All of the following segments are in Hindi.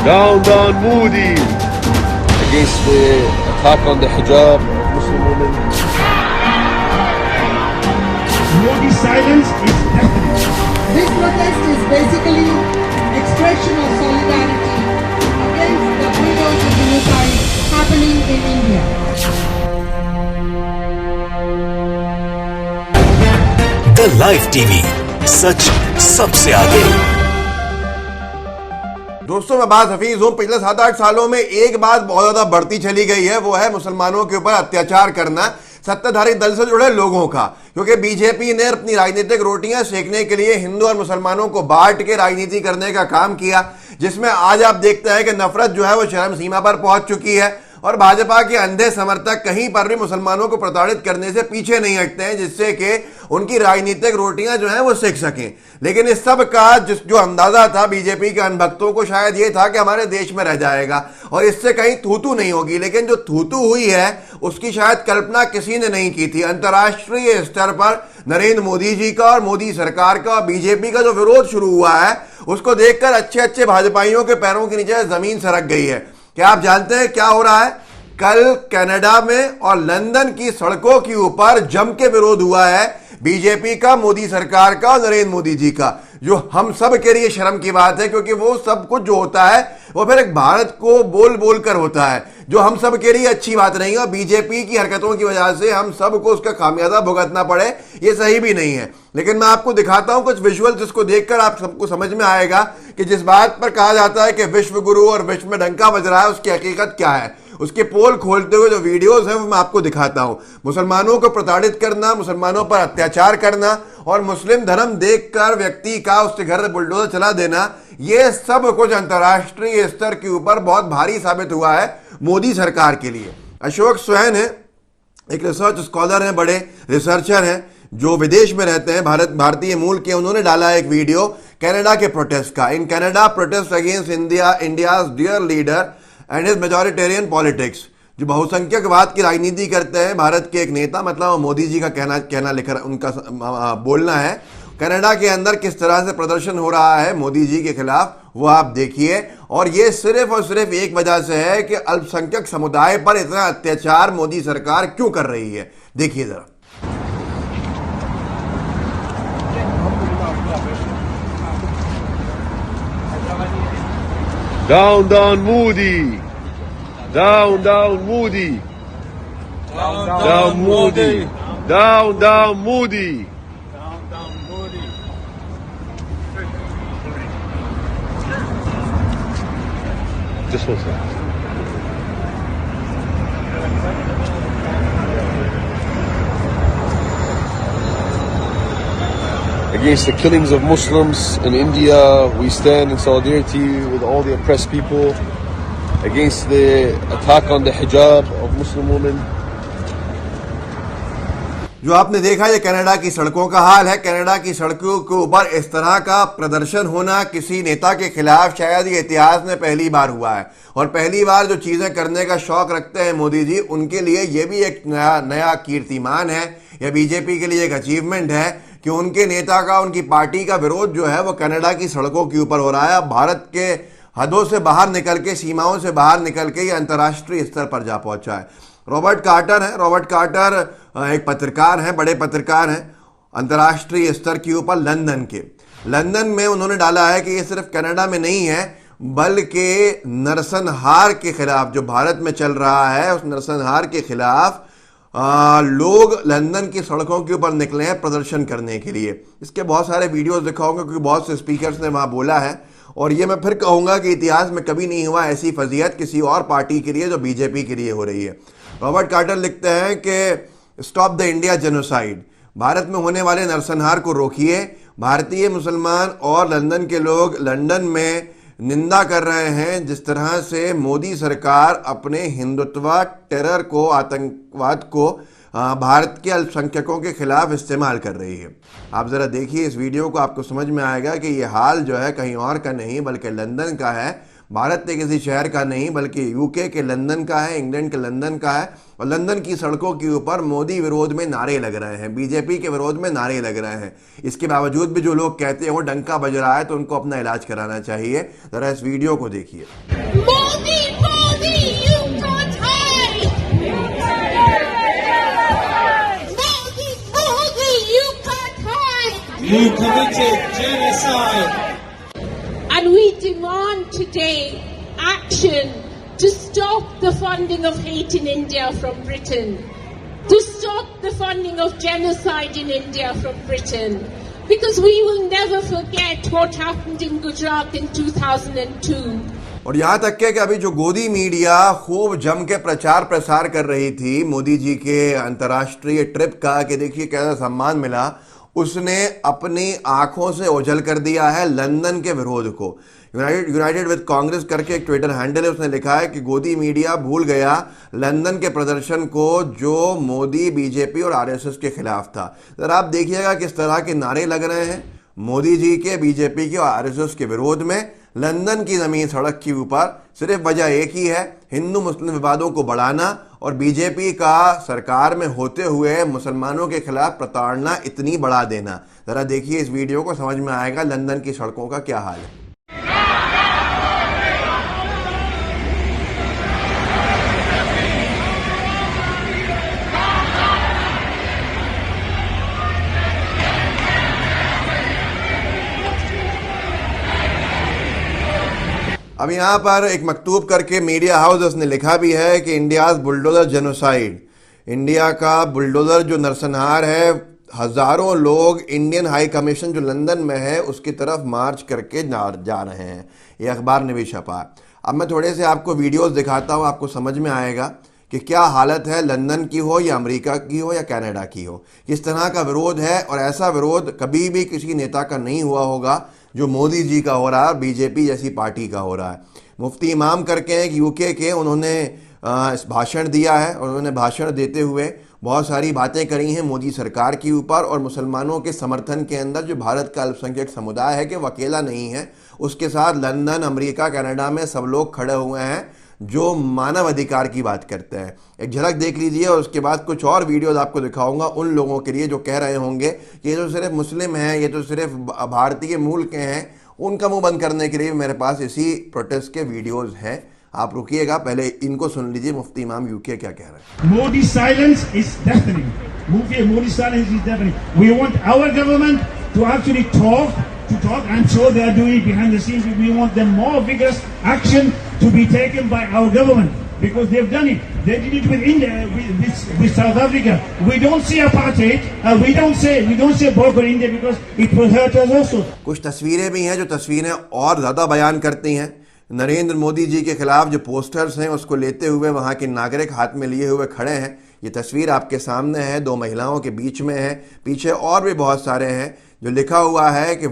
Down, down, Modi! Against the attack on the hijab of Muslim women. Modi's silence is deafening. This protest is basically expression of solidarity against the brutal genocide happening in India. The Live TV, सच सबसे आगे। दोस्तों, मैं बात हफीज हूं। पिछले 7-8 सालों में एक बात बहुत ज्यादा बढ़ती चली गई है, वो है मुसलमानों के ऊपर अत्याचार करना सत्ताधारी दल से जुड़े लोगों का। क्योंकि बीजेपी ने अपनी राजनीतिक रोटियां सेकने के लिए हिंदू और मुसलमानों को बांट के राजनीति करने का काम किया, जिसमें आज आप देखते हैं कि नफरत जो है वो चरम सीमा पर पहुंच चुकी है और भाजपा के अंधे समर्थक कहीं पर भी मुसलमानों को प्रताड़ित करने से पीछे नहीं हटते हैं, जिससे कि उनकी राजनीतिक रोटियां जो हैं वो सेक सकें। लेकिन इस सब का जो अंदाजा था बीजेपी के अनभक्तों को, शायद ये था कि हमारे देश में रह जाएगा और इससे कहीं थूतू नहीं होगी। लेकिन जो थूतू हुई है उसकी शायद कल्पना किसी ने नहीं की थी। अंतर्राष्ट्रीय स्तर पर नरेंद्र मोदी जी का और मोदी सरकार का और बीजेपी का जो विरोध शुरू हुआ है, उसको देखकर अच्छे अच्छे भाजपाइयों के पैरों के नीचे जमीन सरक गई है। क्या आप जानते हैं क्या हो रहा है? कल कनाडा में और लंदन की सड़कों के ऊपर जम के विरोध हुआ है बीजेपी का, मोदी सरकार का और नरेंद्र मोदी जी का, जो हम सब के लिए शर्म की बात है। क्योंकि वो सब कुछ जो होता है वो फिर एक भारत को बोल बोल कर होता है, जो हम सब के लिए अच्छी बात नहीं है। और बीजेपी की हरकतों की वजह से हम सबको उसका खामियाजा भुगतना पड़े, ये सही भी नहीं है। लेकिन मैं आपको दिखाता हूं कुछ विजुअल, जिसको देखकर आप सबको समझ में आएगा कि जिस बात पर कहा जाता है कि विश्व गुरु और विश्व में डंका बज रहा है, उसकी हकीकत क्या है। उसके पोल खोलते हुए जो वीडियोस हैं वो मैं आपको दिखाता हूं। मुसलमानों को प्रताड़ित करना, मुसलमानों पर अत्याचार करना और मुस्लिम धर्म देखकर व्यक्ति का उसके घर बुलडोजर चला देना, ये सब कुछ अंतर्राष्ट्रीय स्तर के ऊपर बहुत भारी साबित हुआ है मोदी सरकार के लिए। अशोक स्वैन है, एक रिसर्च स्कॉलर हैं, बड़े रिसर्चर हैं जो विदेश में रहते हैं, भारतीय मूल के। उन्होंने डाला एक वीडियो कनाडा के प्रोटेस्ट का। In Canada protest against India's dear leader and his majoritarian politics. जो बहुसंख्यकवाद की राजनीति करते हैं भारत के एक नेता, मतलब मोदी जी का कहना लिखा उनका बोलना है। कनाडा के अंदर किस तरह से प्रदर्शन हो रहा है मोदी जी के खिलाफ, वो आप देखिए। और ये सिर्फ और सिर्फ एक वजह से है कि अल्पसंख्यक समुदाय पर इतना अत्याचार मोदी सरकार क्यों कर रही है। देखिए जरा। Down, down, Modi! Down, down, Modi! Down, Down, Modi! Down, down, Modi! Down, down, Modi. Just one second. Against the killings of Muslims in India, we stand in solidarity with all the oppressed people. Against the attack on the hijab of Muslim women. जो आपने देखा ये कनाडा की सड़कों का हाल है। कनाडा की सड़कों के ऊपर इस तरह का प्रदर्शन होना किसी नेता के खिलाफ शायद ये इतिहास में पहली बार हुआ है। और पहली बार जो चीजें करने का शौक रखते हैं मोदी जी, उनके लिए ये भी एक नया कीर्तिमान है, या बीजेपी के लिए एक अचीवमेंट है कि उनके नेता का, उनकी पार्टी का विरोध जो है वो कनाडा की सड़कों के ऊपर हो रहा है। अब भारत के हदों से बाहर निकल के, सीमाओं से बाहर निकल के ये अंतर्राष्ट्रीय स्तर पर जा पहुंचा है। रॉबर्ट कार्टर है, रॉबर्ट कार्टर एक पत्रकार हैं, बड़े पत्रकार हैं अंतर्राष्ट्रीय स्तर के ऊपर लंदन के। लंदन में उन्होंने डाला है कि ये सिर्फ कनाडा में नहीं है, बल्कि नरसंहार के खिलाफ जो भारत में चल रहा है, उस नरसंहार के खिलाफ लोग लंदन की सड़कों के ऊपर निकले हैं प्रदर्शन करने के लिए। इसके बहुत सारे वीडियोस दिखाऊंगा क्योंकि बहुत से स्पीकर्स ने वहां बोला है। और ये मैं फिर कहूंगा कि इतिहास में कभी नहीं हुआ ऐसी फजीहत किसी और पार्टी के लिए जो बीजेपी के लिए हो रही है। रॉबर्ट कार्टर लिखते हैं कि stop the India genocide, Bharat में होने वाले नरसंहार को रोकिए। भारतीय मुसलमान और लंदन के लोग लंदन में निंदा कर रहे हैं जिस तरह से मोदी सरकार अपने हिंदुत्व, टेरर को, आतंकवाद को भारत के अल्पसंख्यकों के खिलाफ इस्तेमाल कर रही है। आप ज़रा देखिए इस वीडियो को, आपको समझ में आएगा कि ये हाल जो है कहीं और का नहीं बल्कि लंदन का है। भारत के किसी शहर का नहीं बल्कि यूके के लंदन का है, इंग्लैंड के लंदन का है। और लंदन की सड़कों के ऊपर मोदी विरोध में नारे लग रहे हैं, बीजेपी के विरोध में नारे लग रहे हैं। इसके बावजूद भी जो लोग कहते हैं वो डंका बज रहा है, तो उनको अपना इलाज कराना चाहिए। जरा इस वीडियो को देखिए। Modi, Modi, you can't hide! Modi, Modi, you can't hide! You committed genocide. And we demand today action to stop the funding of hate in India from Britain, to stop the funding of genocide in India from Britain, because we will never forget what happened in Gujarat in 2002. और यहाँ तक के कि अभी जो गोदी मीडिया खूब जम के प्रचार प्रसार कर रही थी मोदी जी के अंतर्राष्ट्रीय ट्रिप का कि देखिए कैसा सम्मान मिला, उसने अपनी आंखों से ओझल कर दिया है लंदन के विरोध को। यूनाइटेड विद कांग्रेस करके एक ट्विटर हैंडल है, उसने लिखा है कि गोदी मीडिया भूल गया लंदन के प्रदर्शन को जो मोदी, बीजेपी और आरएसएस के खिलाफ था। जरा आप देखिएगा किस तरह के नारे लग रहे हैं मोदी जी के, बीजेपी के और आरएसएस के विरोध में लंदन की जमीन सड़क के ऊपर। सिर्फ वजह एक ही है, हिंदू मुस्लिम विवादों को बढ़ाना और बीजेपी का सरकार में होते हुए मुसलमानों के खिलाफ प्रताड़ना इतनी बढ़ा देना। जरा देखिए इस वीडियो को, समझ में आएगा लंदन की सड़कों का क्या हाल है। अब यहाँ पर एक मकतूब करके मीडिया हाउस उसने लिखा भी है कि इंडियाज बुलडोजर जेनोसाइड, इंडिया का बुलडोजर जो नरसंहार है। हजारों लोग इंडियन हाई कमीशन जो लंदन में है उसकी तरफ मार्च करके जा रहे हैं, ये अखबार ने भी छपा। अब मैं थोड़े से आपको वीडियोस दिखाता हूँ, आपको समझ में आएगा कि क्या हालत है, लंदन की हो या अमेरिका की हो या कनाडा की हो, किस तरह का विरोध है। और ऐसा विरोध कभी भी किसी नेता का नहीं हुआ होगा जो मोदी जी का हो रहा है, बीजेपी जैसी पार्टी का हो रहा है। मुफ्ती इमाम करके एक यूके के, उन्होंने भाषण दिया है और उन्होंने भाषण देते हुए बहुत सारी बातें करी हैं मोदी सरकार के ऊपर और मुसलमानों के समर्थन के अंदर जो भारत का अल्पसंख्यक समुदाय है कि वो अकेला नहीं है, उसके साथ लंदन, अमेरिका, कनाडा में सब लोग खड़े हुए हैं जो मानव अधिकार की बात करते हैं। एक झलक देख लीजिए और उसके बाद कुछ और वीडियोस आपको दिखाऊंगा उन लोगों के लिए जो कह रहे होंगे कि ये तो सिर्फ मुस्लिम हैं, ये तो सिर्फ भारतीय मूल के हैं। उनका मुंह बंद करने के लिए मेरे पास इसी प्रोटेस्ट के वीडियोस हैं। आप रुकिएगा, पहले इनको सुन लीजिए मुफ्ती इमाम यूके क्या कह रहे हैं। Modi silence is deafening. Modi silence is deafening. We want our government to actually talk. I'm sure they are doing it behind the scenes. We want them more vigorous action to be taken by our government because they've done it. They did it with India, with South Africa. We don't see apartheid. We don't say boycott India because it will hurt us also. कुछ तस्वीरें भी हैं जो तस्वीरें और ज्यादा बयान करती हैं। नरेंद्र मोदी जी के खिलाफ जो पोस्टर्स हैं उसको लेते हुए वहां के नागरिक हाथ में लिए हुए खड़े हैं। ये तस्वीर आपके सामने है, दो महिलाओं के बीच में है, पीछे और भी बहुत सारे हैं जो लिखा हुआ है कि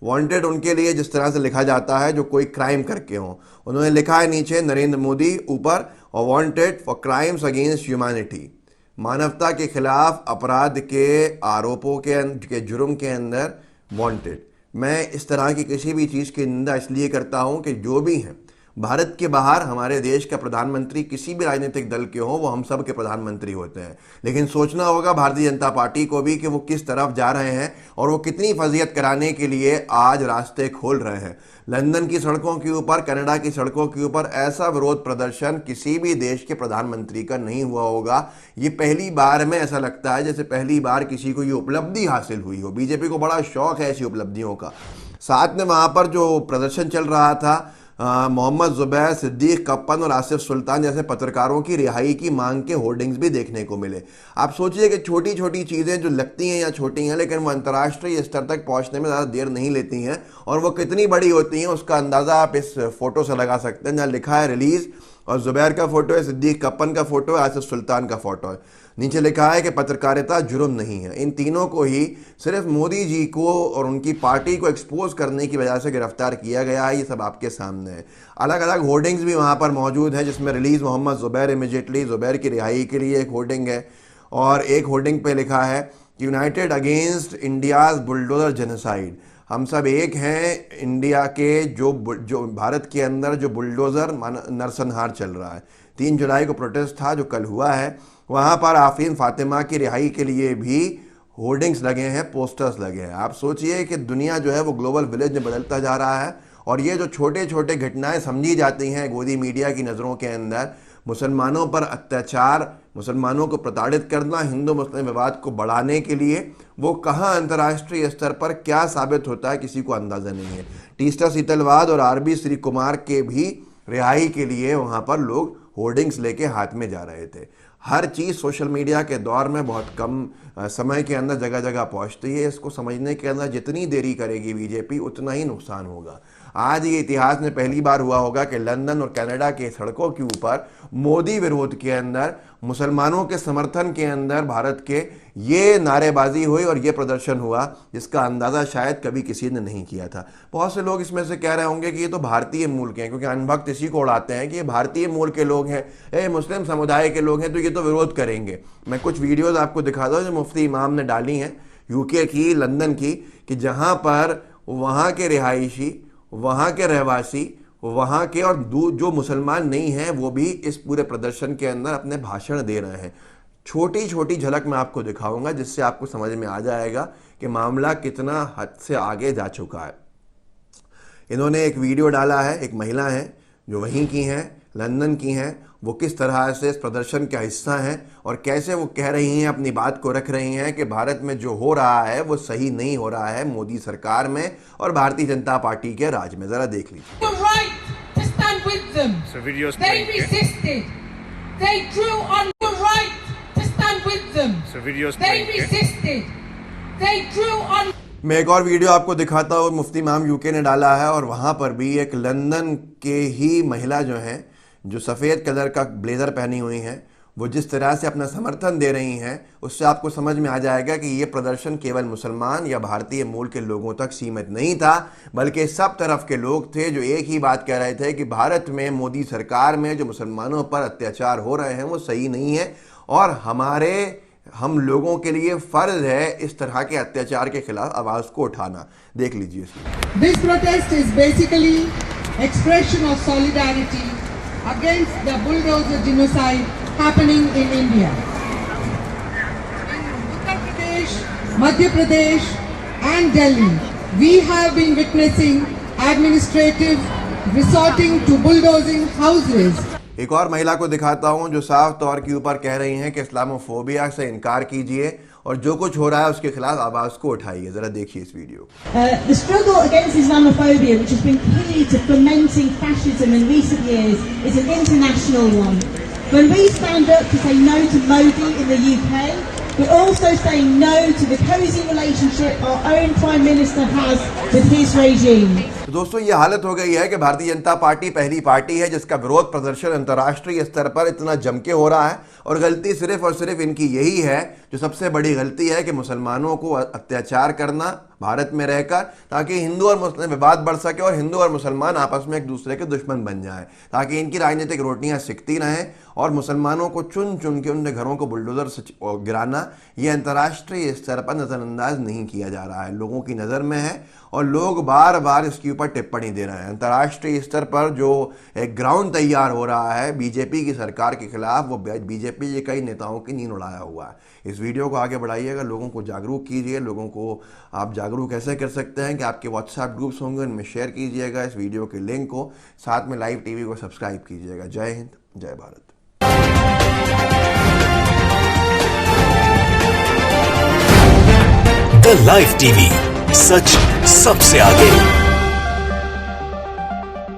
वांटेड उनके लिए जिस तरह से लिखा जाता है जो कोई क्राइम करके हो। उन्होंने लिखा है नीचे नरेंद्र मोदी ऊपर, और wanted for crimes against humanity, मानवता के खिलाफ अपराध के आरोपों के जुर्म के अंदर वांटेड। मैं इस तरह की किसी भी चीज़ की निंदा इसलिए करता हूं कि जो भी हैं भारत के बाहर हमारे देश का प्रधानमंत्री किसी भी राजनीतिक दल के हो, वो हम सब के प्रधानमंत्री होते हैं, लेकिन सोचना होगा भारतीय जनता पार्टी को भी कि वो किस तरफ जा रहे हैं और वो कितनी फजीयत कराने के लिए आज रास्ते खोल रहे हैं। लंदन की सड़कों के ऊपर, कनाडा की सड़कों के ऊपर ऐसा विरोध प्रदर्शन किसी भी देश के प्रधानमंत्री का नहीं हुआ होगा। ये पहली बार में ऐसा लगता है जैसे पहली बार किसी को ये उपलब्धि हासिल हुई हो। बीजेपी को बड़ा शौक है ऐसी उपलब्धियों का। साथ में वहाँ पर जो प्रदर्शन चल रहा था, मोहम्मद जुबैर, सिद्दीक कप्पन और आसिफ सुल्तान जैसे पत्रकारों की रिहाई की मांग के होर्डिंग्स भी देखने को मिले। आप सोचिए कि छोटी छोटी चीज़ें जो लगती हैं या छोटी हैं लेकिन वो अंतर्राष्ट्रीय स्तर तक पहुंचने में ज़्यादा देर नहीं लेती हैं, और वो कितनी बड़ी होती हैं उसका अंदाज़ा आप इस फोटो से लगा सकते हैं। जहाँ लिखा है रिलीज़, और जुबैर का फोटो है, सिद्दीक कप्पन का फोटो है, आसिफ सुल्तान का फोटो है। नीचे लिखा है कि पत्रकारिता जुर्म नहीं है। इन तीनों को ही सिर्फ मोदी जी को और उनकी पार्टी को एक्सपोज करने की वजह से गिरफ्तार किया गया है। ये सब आपके सामने है। अलग अलग होर्डिंग्स भी वहाँ पर मौजूद है जिसमें रिलीज मोहम्मद जुबैर इमीडिएटली, जुबैर की रिहाई के लिए एक होर्डिंग है, और एक होर्डिंग पे लिखा है United against India's bulldozer genocide. हम सब एक हैं। इंडिया के जो भारत के अंदर जो बुलडोज़र नरसंहार चल रहा है, 3 जुलाई को प्रोटेस्ट था जो कल हुआ है, वहाँ पर आफरीन फातिमा की रिहाई के लिए भी होर्डिंग्स लगे हैं, पोस्टर्स लगे हैं। आप सोचिए कि दुनिया जो है वो ग्लोबल विलेज में बदलता जा रहा है और ये जो छोटे छोटे घटनाएं समझी जाती हैं गोदी मीडिया की नज़रों के अंदर, मुसलमानों पर अत्याचार, मुसलमानों को प्रताड़ित करना, हिंदू मुस्लिम विवाद को बढ़ाने के लिए वो कहाँ अंतर्राष्ट्रीय स्तर पर क्या साबित होता है किसी को अंदाज़ा नहीं है। टीस्टा सीतलवाद और आरबी श्री कुमार के भी रिहाई के लिए वहाँ पर लोग होर्डिंग्स लेके हाथ में जा रहे थे। हर चीज़ सोशल मीडिया के दौर में बहुत कम समय के अंदर जगह जगह पहुँचती है। इसको समझने के अंदर जितनी देरी करेगी बीजेपी उतना ही नुकसान होगा। आज ये इतिहास में पहली बार हुआ होगा कि लंदन और कनाडा के सड़कों के ऊपर मोदी विरोध के अंदर, मुसलमानों के समर्थन के अंदर भारत के ये नारेबाजी हुई और ये प्रदर्शन हुआ जिसका अंदाज़ा शायद कभी किसी ने नहीं किया था। बहुत से लोग इसमें से कह रहे होंगे कि ये तो भारतीय मूल के हैं, क्योंकि अनभक्त इसी को उड़ाते हैं कि ये भारतीय मूल के लोग हैं, मुस्लिम समुदाय के लोग हैं तो ये तो विरोध करेंगे। मैं कुछ वीडियोज़ आपको दिखाता हूँ जो मुफ्ती इमाम ने डाली हैं यूके की, लंदन की, कि जहाँ पर वहाँ के रिहायशी, वहाँ के रहवासी, वहाँ के और जो मुसलमान नहीं हैं वो भी इस पूरे प्रदर्शन के अंदर अपने भाषण दे रहे हैं। छोटी छोटी झलक मैं आपको दिखाऊंगा जिससे आपको समझ में आ जाएगा कि मामला कितना हद से आगे जा चुका है। इन्होंने एक वीडियो डाला है, एक महिला है जो वहीं की हैं, लंदन की हैं, वो किस तरह से इस प्रदर्शन का हिस्सा हैं और कैसे वो कह रही हैं, अपनी बात को रख रही हैं कि भारत में जो हो रहा है वो सही नहीं हो रहा है मोदी सरकार में और भारतीय जनता पार्टी के राज में। जरा देख लीजिए। मैं एक और वीडियो आपको दिखाता हूँ, मुफ्ती इमाम यूके ने डाला है और वहाँ पर भी एक लंदन के ही महिला जो हैं, जो सफ़ेद कलर का ब्लेज़र पहनी हुई हैं, वो जिस तरह से अपना समर्थन दे रही हैं उससे आपको समझ में आ जाएगा कि ये प्रदर्शन केवल मुसलमान या भारतीय मूल के लोगों तक सीमित नहीं था, बल्कि सब तरफ के लोग थे जो एक ही बात कह रहे थे कि भारत में मोदी सरकार में जो मुसलमानों पर अत्याचार हो रहे हैं वो सही नहीं है और हम लोगों के लिए फर्ज है इस तरह के अत्याचार के खिलाफ आवाज़ को उठाना। देख लीजिए इसमें। This protest is basically expression of solidarity against the bulldozer genocide happening in India. In Uttar Pradesh, Madhya Pradesh and Delhi, we have been witnessing administrative resorting to bulldozing houses. एक और महिला को दिखाता हूं जो साफ तौर के ऊपर कह रही हैं कि इस्लामोफोबिया से इनकार कीजिए और जो कुछ हो रहा है उसके खिलाफ आवाज को उठाइए। जरा देखिए इस video. The struggle against Islamophobia, which has been key to fomenting fascism in recent years, is an international one. When we stand up to say no to Modi in the UK, we're also saying no to the cosy relationship our own Prime Minister has with his regime. तो दोस्तों ये हालत हो गई है कि भारतीय जनता पार्टी पहली पार्टी है जिसका विरोध प्रदर्शन अंतर्राष्ट्रीय स्तर पर इतना जम के हो रहा है और गलती सिर्फ और सिर्फ इनकी यही है, जो सबसे बड़ी गलती है कि मुसलमानों को अत्याचार करना भारत में रहकर, ताकि हिंदू और मुस्लिम विवाद बढ़ सके और हिंदू और मुसलमान आपस में एक दूसरे के दुश्मन बन जाएं, ताकि इनकी राजनीतिक रोटियां सिकती रहें और मुसलमानों को चुन चुन के उनके घरों को बुलडोजर से गिराना ये अंतर्राष्ट्रीय स्तर पर नज़रअंदाज नहीं किया जा रहा है, लोगों की नज़र में है और लोग बार बार इसके ऊपर टिप्पणी दे रहे हैं। अंतर्राष्ट्रीय स्तर पर जो एक ग्राउंड तैयार हो रहा है बीजेपी की सरकार के खिलाफ, वो बीजेपी के कई नेताओं की नींद उड़ाया हुआ है। इस वीडियो को आगे बढ़ाइएगा, लोगों को जागरूक कीजिए। लोगों को आप जागरूक ऐसे कर सकते हैं कि आपके व्हाट्सएप ग्रुप्स होंगे उनमें शेयर कीजिएगा इस वीडियो के लिंक को, साथ में लाइव टीवी को सब्सक्राइब कीजिएगा। जय हिंद, जय भारत। द लाइव टीवी, सच सबसे आगे।